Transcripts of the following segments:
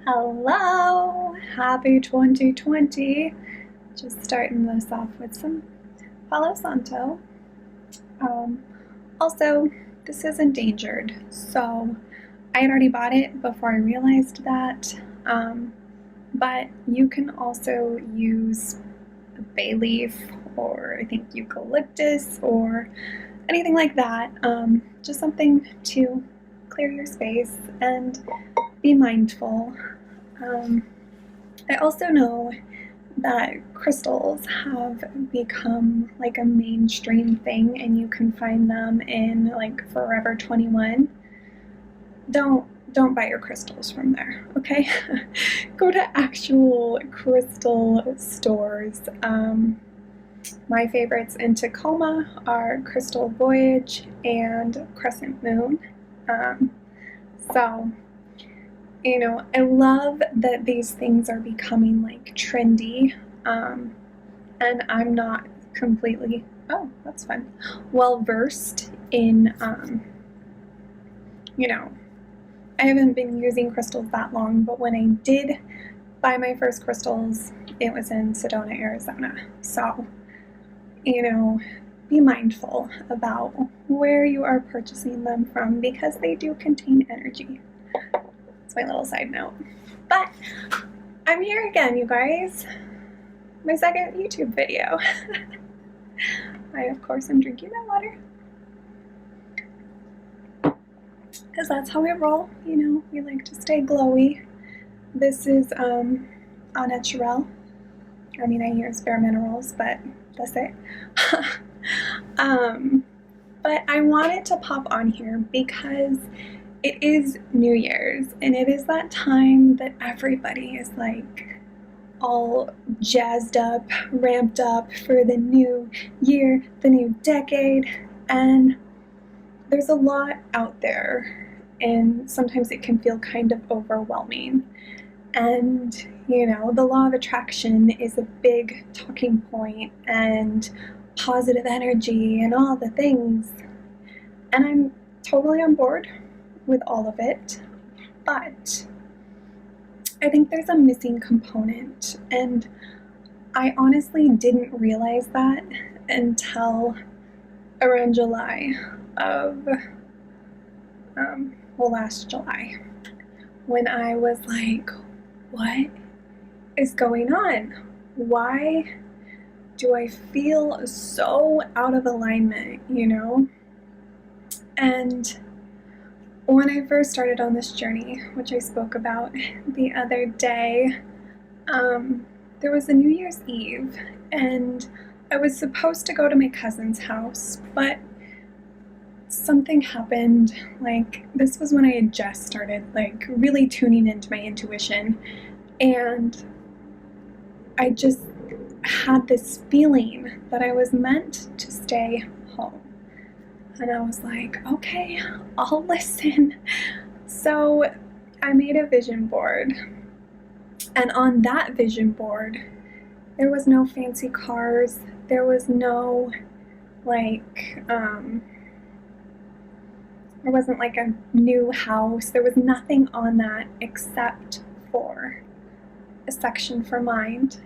Hello! Happy 2020! Just starting this off with some Palo Santo. Um, Also, this is endangered, so I had already bought it before I realized that. But you can also use a bay leaf or I think eucalyptus or anything like that. Just something to clear your space and be mindful. Um, I also know that crystals have become like a mainstream thing and you can find them in like Forever 21. Don't buy your crystals from there, okay? Go to actual crystal stores. My favorites in Tacoma are Crystal Voyage and Crescent Moon. Um, so I love that these things are becoming like trendy. And I'm not completely, oh, that's fun, well versed in, you know, I haven't been using crystals that long, but when I did buy my first crystals, it was in Sedona, Arizona. So, be mindful about where you are purchasing them from because they do contain energy. That's my little side note. But I'm here again, you guys. My second YouTube video. Of course, I'm drinking my water. Because that's how we roll, we like to stay glowy. This is au naturel. I mean, I use bare minerals, but that's it. But I wanted to pop on here because it is New Year's, and it is that time that everybody is like all jazzed up, ramped up for the new year, the new decade, and there's a lot out there, and sometimes it can feel kind of overwhelming. And, the law of attraction is a big talking point, and positive energy, and all the things. And I'm totally on board with all of it, but I think there's a missing component, and I honestly didn't realize that until around July of, last July, when I was like, what is going on? Why do I feel so out of alignment, And when I first started on this journey, which I spoke about the other day, there was a New Year's Eve, and I was supposed to go to my cousin's house, but something happened. Like, this was when I had just started, like, really tuning into my intuition, and I just had this feeling that I was meant to stay home. And I was like, okay, I'll listen. So I made a vision board. And on that vision board, there was no fancy cars. There was no, there wasn't like a new house. There was nothing on that except for a section for mind,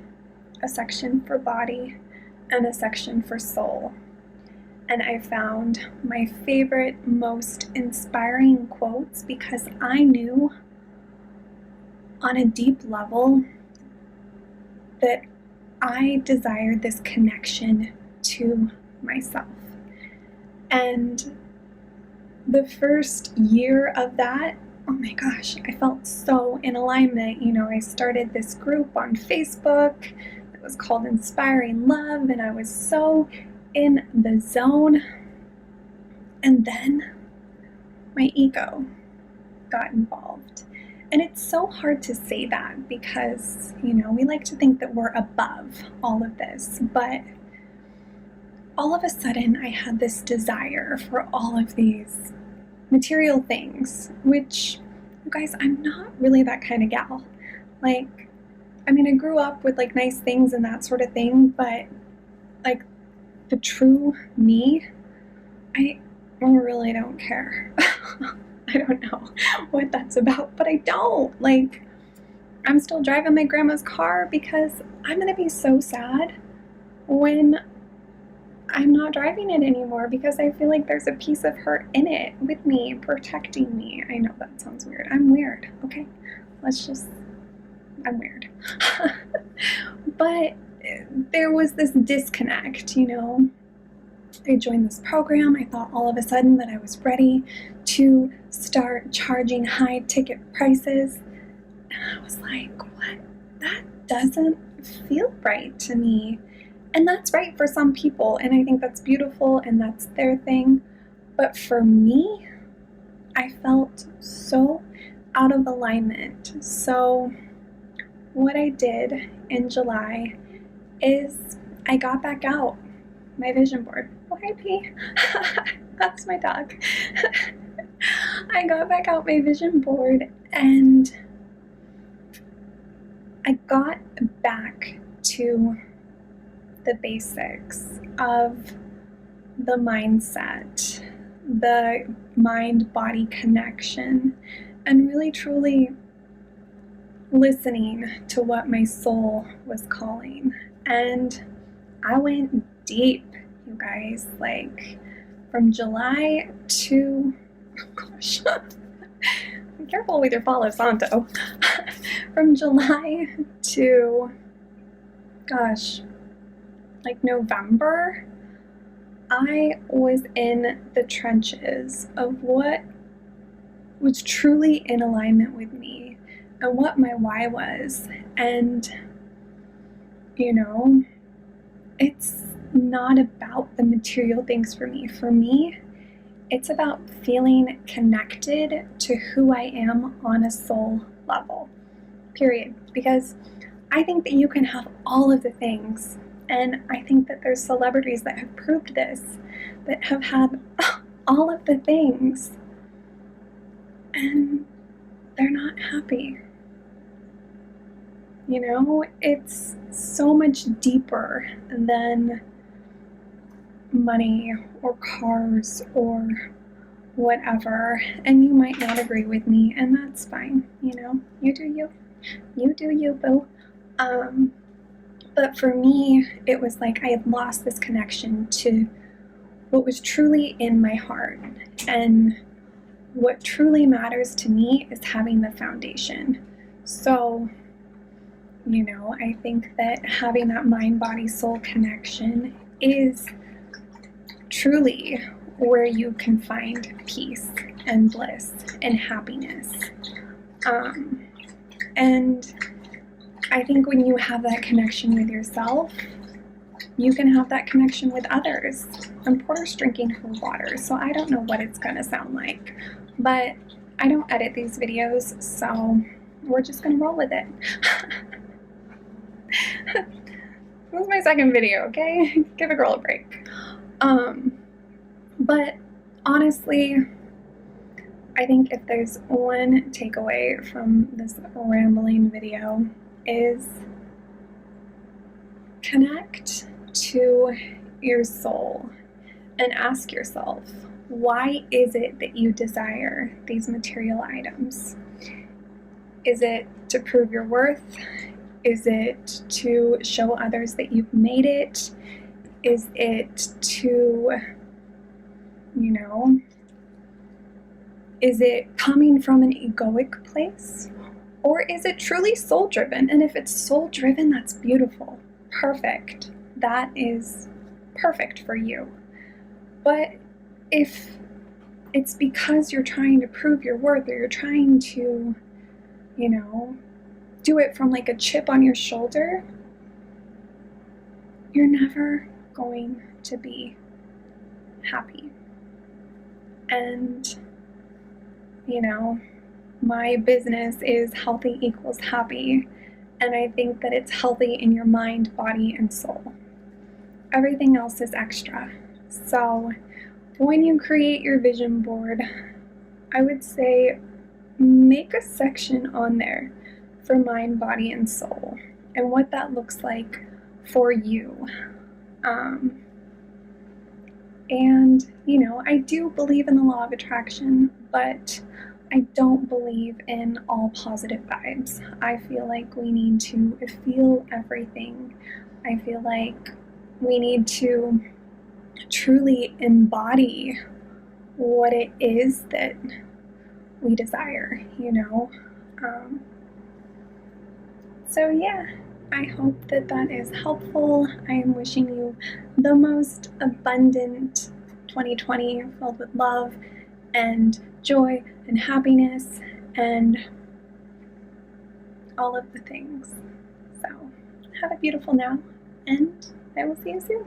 a section for body, and a section for soul. And I found my favorite, most inspiring quotes because I knew on a deep level that I desired this connection to myself. And the first year of that, oh my gosh, I felt so in alignment. I started this group on Facebook that was called Inspiring Love, and I was so in the zone. And then my ego got involved. And it's so hard to say that because, we like to think that we're above all of this, but all of a sudden I had this desire for all of these material things, which, you guys, I'm not really that kind of gal. I grew up with like nice things and that sort of thing, but like the true me, I really don't care. I don't know what that's about, but I don't. I'm still driving my grandma's car because I'm going to be so sad when I'm not driving it anymore, because I feel like there's a piece of her in it with me, protecting me. I know that sounds weird. I'm weird, okay? I'm weird. But there was this disconnect, you know? I joined this program. I thought all of a sudden that I was ready to start charging high ticket prices. And I was like, what? That doesn't feel right to me. And that's right for some people, and I think that's beautiful and that's their thing. But for me, I felt so out of alignment. So what I did in July is I got back out my vision board. Oh, hi, P. That's my dog. I got back out my vision board and I got back to the basics of the mindset, the mind-body connection, and really truly listening to what my soul was calling. And I went deep, you guys, like from July to, oh gosh, be careful with your Palo Santo. From July to, gosh, like November, I was in the trenches of what was truly in alignment with me and what my why was. And, you know, it's not about the material things for me. For me, it's about feeling connected to who I am on a soul level, period. Because I think that you can have all of the things. And I think that there's celebrities that have proved this, that have had all of the things, and they're not happy. You know, it's so much deeper than money or cars or whatever. And you might not agree with me, and that's fine. You know, you do you. You do you, boo. But for me, it was like I had lost this connection to what was truly in my heart. And what truly matters to me is having the foundation. So, you know, I think that having that mind, body, soul connection is truly where you can find peace and bliss and happiness. And I think when you have that connection with yourself, you can have that connection with others. And Porter's drinking her water, so I don't know what it's gonna sound like, but I don't edit these videos, so we're just gonna roll with it. This is my second video, okay? Give a girl a break. But honestly, I think if there's one takeaway from this rambling video is connect to your soul and ask yourself, why is it that you desire these material items? Is it to prove your worth? Is it to show others that you've made it? Is it to, you know, is it coming from an egoic place? Or is it truly soul-driven? And if it's soul-driven, that's beautiful. Perfect. That is perfect for you. But if it's because you're trying to prove your worth, or you're trying to, you know, do it from like a chip on your shoulder, you're never going to be happy. And, you know, my business is healthy equals happy, and I think that it's healthy in your mind, body, and soul. Everything else is extra. So when you create your vision board, I would say make a section on there for mind, body, and soul, and what that looks like for you. And, you know, I do believe in the law of attraction, but I don't believe in all positive vibes. I feel like we need to feel everything. I feel like we need to truly embody what it is that we desire, you know? So, yeah, I hope that that is helpful. I am wishing you the most abundant 2020 filled with love and joy and happiness and all of the things. So, have a beautiful now, and I will see you soon.